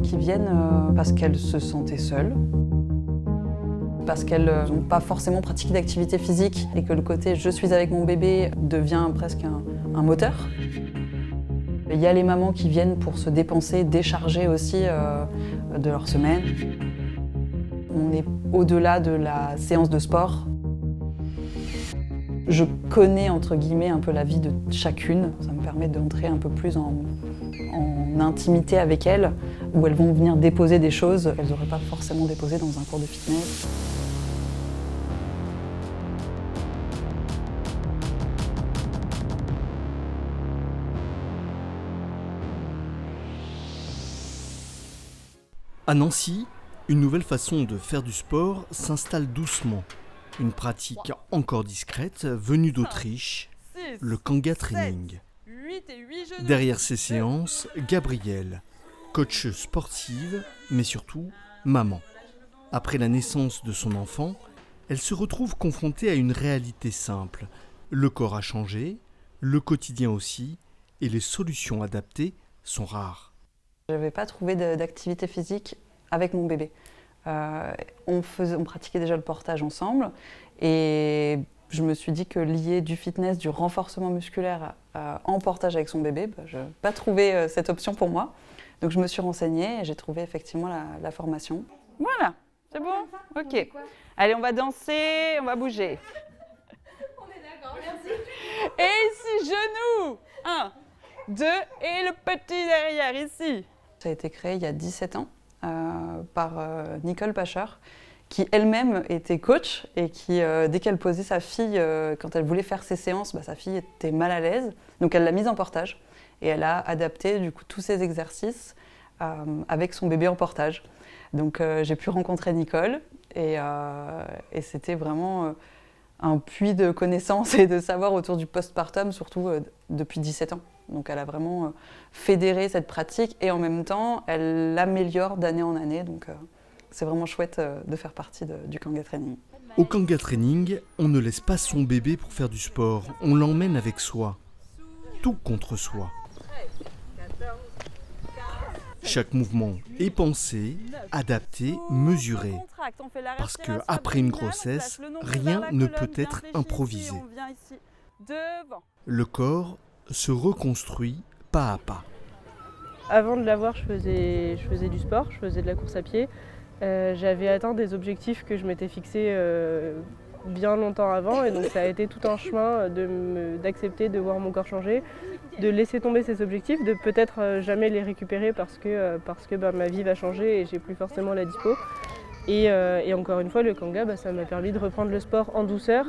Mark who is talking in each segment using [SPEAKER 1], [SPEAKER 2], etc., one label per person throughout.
[SPEAKER 1] qui viennent parce qu'elles se sentaient seules, parce qu'elles n'ont pas forcément pratiqué d'activité physique et que le côté « je suis avec mon bébé » devient presque un moteur. Il y a les mamans qui viennent pour se dépenser, décharger aussi de leur semaine. On est au-delà de la séance de sport. Je connais entre guillemets un peu la vie de chacune. Ça me permet d'entrer un peu plus en intimité avec elles, où elles vont venir déposer des choses qu'elles n'auraient pas forcément déposées dans un cours de fitness.
[SPEAKER 2] À Nancy, une nouvelle façon de faire du sport s'installe doucement. Une pratique encore discrète venue d'Autriche, le Kanga Training. Derrière ces séances, Gabrielle, coach sportive, mais surtout maman. Après la naissance de son enfant, elle se retrouve confrontée à une réalité simple. Le corps a changé, le quotidien aussi, et les solutions adaptées sont rares.
[SPEAKER 1] Je n'avais pas trouvé d'activité physique avec mon bébé. On pratiquait déjà le portage ensemble et je me suis dit que lier du fitness, du renforcement musculaire en portage avec son bébé, je n'ai pas trouvé cette option pour moi. Donc je me suis renseignée et j'ai trouvé effectivement la formation. Voilà, c'est bon? Ok. Allez, on va danser, on va bouger.
[SPEAKER 3] On est d'accord, merci.
[SPEAKER 1] Et ici, genoux. 1, 2 et le petit derrière ici. Ça a été créé il y a 17 ans par Nicole Pacher, qui elle-même était coach et qui, dès qu'elle posait sa fille, quand elle voulait faire ses séances, sa fille était mal à l'aise. Donc elle l'a mise en portage et elle a adapté du coup, tous ses exercices avec son bébé en portage. Donc j'ai pu rencontrer Nicole et c'était vraiment un puits de connaissances et de savoir autour du postpartum, surtout depuis 17 ans. Donc elle a vraiment fédéré cette pratique et en même temps, elle l'améliore d'année en année. Donc c'est vraiment chouette de faire partie du Kanga Training.
[SPEAKER 2] Au Kanga Training, on ne laisse pas son bébé pour faire du sport, on l'emmène avec soi. Tout contre soi. Chaque mouvement est pensé, adapté, mesuré. Parce qu'après une grossesse, rien ne peut être improvisé. Le corps se reconstruit pas à pas.
[SPEAKER 4] Avant de l'avoir, je faisais du sport, je faisais de la course à pied. J'avais atteint des objectifs que je m'étais fixés bien longtemps avant et donc ça a été tout un chemin d'accepter de voir mon corps changer, de laisser tomber ces objectifs, de peut-être jamais les récupérer parce que ma vie va changer et j'ai plus forcément la dispo. Et encore une fois, le Kanga, ça m'a permis de reprendre le sport en douceur,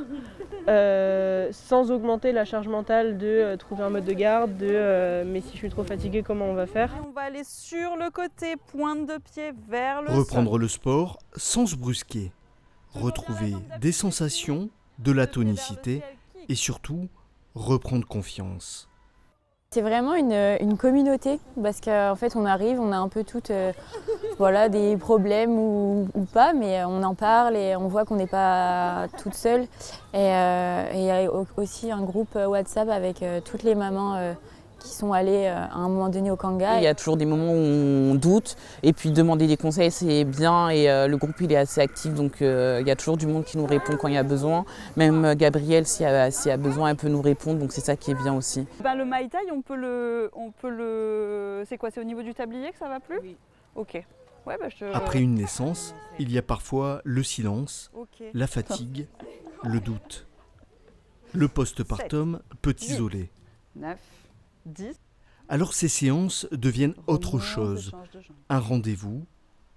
[SPEAKER 4] sans augmenter la charge mentale de trouver un mode de garde, mais si je suis trop fatiguée, comment on va faire?
[SPEAKER 1] On va aller sur le côté, pointe de pied vers le sol.
[SPEAKER 2] Reprendre le sport sans se brusquer. Retrouver des sensations, de la tonicité et surtout reprendre confiance.
[SPEAKER 5] C'est vraiment une communauté parce qu'en fait on arrive, on a un peu toutes des problèmes ou pas, mais on en parle et on voit qu'on n'est pas toutes seules. Et il y a aussi un groupe WhatsApp avec toutes les mamans qui sont allées à un moment donné au Kanga.
[SPEAKER 6] Il y a toujours des moments où on doute et puis demander des conseils c'est bien et le groupe il est assez actif donc il y a toujours du monde qui nous répond quand il y a besoin. Même Gabrielle s'il y a besoin elle peut nous répondre donc c'est ça qui est bien aussi.
[SPEAKER 1] Le Muay Thai on peut le... C'est quoi, c'est au niveau du tablier que ça va plus? Oui. Ok. Ouais,
[SPEAKER 2] Après une naissance, il y a parfois le silence, la fatigue, le doute. Le postpartum peut isoler.
[SPEAKER 1] 9, 10.
[SPEAKER 2] Alors ces séances deviennent autre chose. Un rendez-vous,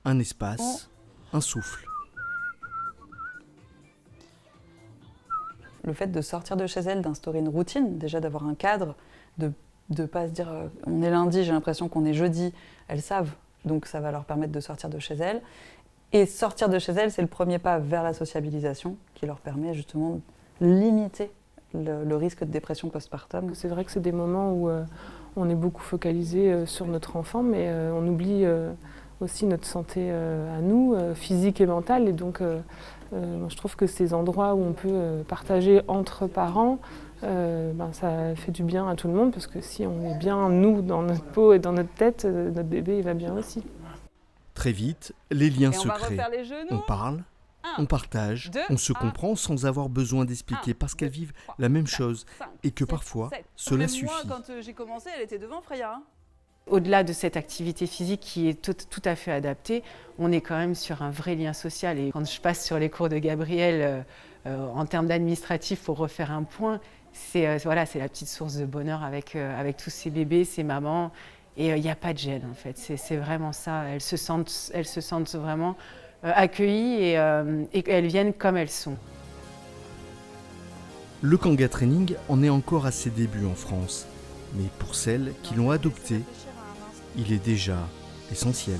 [SPEAKER 2] un espace, un souffle.
[SPEAKER 1] Le fait de sortir de chez elle, d'instaurer une routine, déjà d'avoir un cadre, de ne pas se dire on est lundi, j'ai l'impression qu'on est jeudi, elles savent, donc ça va leur permettre de sortir de chez elles. Et sortir de chez elles, c'est le premier pas vers la sociabilisation qui leur permet justement de limiter le risque de dépression postpartum.
[SPEAKER 4] C'est vrai que c'est des moments où on est beaucoup focalisé sur notre enfant, mais on oublie aussi notre santé à nous, physique et mentale. Et donc, moi, je trouve que ces endroits où on peut partager entre parents, ça fait du bien à tout le monde, parce que si on est bien, nous, dans notre peau et dans notre tête, notre bébé il va bien aussi.
[SPEAKER 2] Très vite, les liens
[SPEAKER 1] Et on
[SPEAKER 2] se
[SPEAKER 1] va
[SPEAKER 2] créent.
[SPEAKER 1] refaire les genoux.
[SPEAKER 2] On parle,
[SPEAKER 1] Un,
[SPEAKER 2] on partage,
[SPEAKER 1] 2,
[SPEAKER 2] on se
[SPEAKER 1] 1,
[SPEAKER 2] comprend sans avoir besoin d'expliquer parce qu'elles vivent la même chose et que parfois, cela
[SPEAKER 1] Même
[SPEAKER 2] suffit.
[SPEAKER 1] Moi, quand j'ai commencé, elle était devant Freya. Hein.
[SPEAKER 7] Au-delà de cette activité physique qui est tout à fait adaptée, on est quand même sur un vrai lien social. Et quand je passe sur les cours de Gabriel, en termes d'administratif, pour refaire un point, c'est la petite source de bonheur avec tous ces bébés, ces mamans. Et il n'y a pas de gêne en fait, c'est vraiment ça. Elles se sentent vraiment accueillies et elles viennent comme elles sont.
[SPEAKER 2] Le Kanga Training en est encore à ses débuts en France. Mais pour celles qui l'ont adopté, il est déjà essentiel.